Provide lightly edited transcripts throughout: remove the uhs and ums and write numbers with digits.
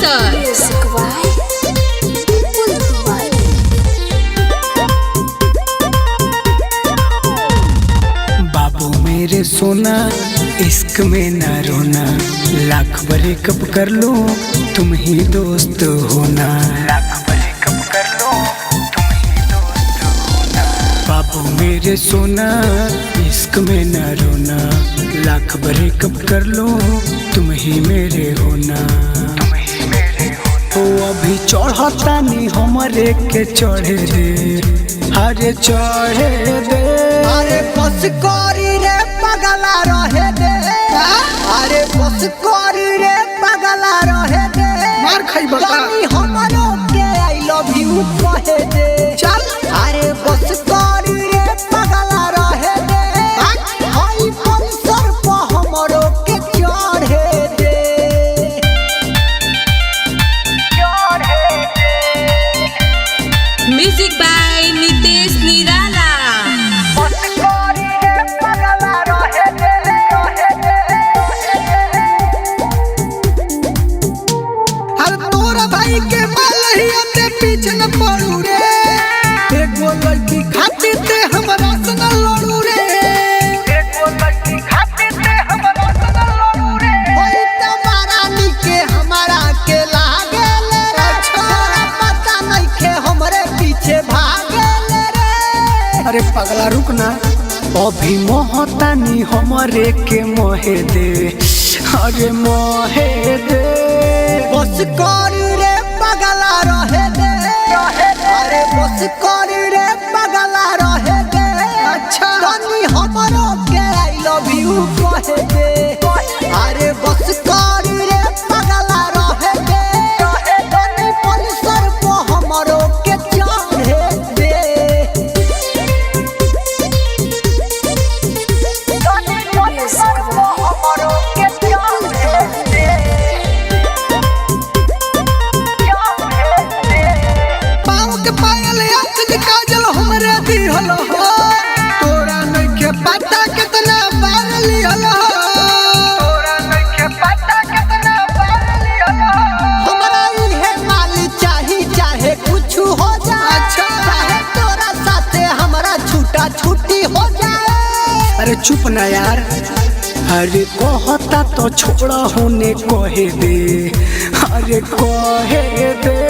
बोईसर। बाबू मेरे सोना इश्क में न रोना, लाख बरे कब कर लो तुम ही दोस्त होना। लाख बरे कब कर लो तुम ही दोस्त होना। बाबू मेरे सोना इश्क में न रोना, लाख बरे कब कर लो तुम ही मेरे होना। तुम ही मेरे होना। ओ अभी चढ़ता नहीं हमरे के चढ़े दे, अरे चढ़े दे। अरे बस करी रे पगला रहे दे, अरे बस करी रे पगला रहे दे। मार खाई बका हमरो के आई लव यू कहे दे। चल अरे बस करी रे पगला रहे दे, हाई पल्सर पे हमरो के चढ़े दे, चढ़े दे। म्यूजिक बाय नितेश निराला। बस करी रे पगला रहे दे, रहे दे। हर तोरा भाई के मालहिया ते पीछे न पड़ू रे, एगो लड़की खातिर ते हमरा से न लड़ू रे, एगो लड़की खातिर ते हमरा से न लड़ू रे। होई तुम्हारा निके हमरा के लागे ले रे, छोरा पता नहीं के हमरे पीछे भागे ले रे। अरे पगला रुक ना, अभी मोहतानी हमरे के मोहे दे, अरे मोहे दे। बस कर रे पगला रहे दे, अरे बस कर रे पगला रहे दे। अच्छा तनी हमरो के आई लव यू कहे दे, अरे बस कर रे पगला रहे दे, तनी पल्सर पे हमरो के चढ़े दे, तनी पल्सर पे हमरो के चढ़े दे। पाँव के पायल आँख के काजल हमरे दिहल हो, तोरा नइखे पता कितना बार लिहल हो, तोरा नइखे पता कितना बार लिहल हो। हमरा इहे माल चाही चाहे कुछ हो जाए, अच्छा चाहे तोरा साथे हमरा छूटा छूटी हो जाए। अरे चुप ना यार, अरे कहता तो छोड़ा होने कहे दे, अरे कहे दे।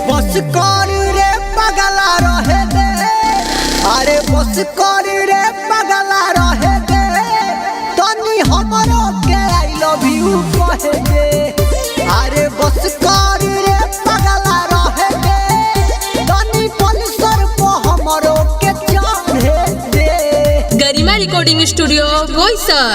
बस कर रे पगला रहे दे, अरे बस कर रे पगला रहे दे, तनी हमरो के आई लव यू कहे दे, अरे बस कर रे पगला रहे दे, तनी पल्सर पे हमरो के चढ़े दे। गरिमा रिकॉर्डिंग स्टूडियो बोईसर।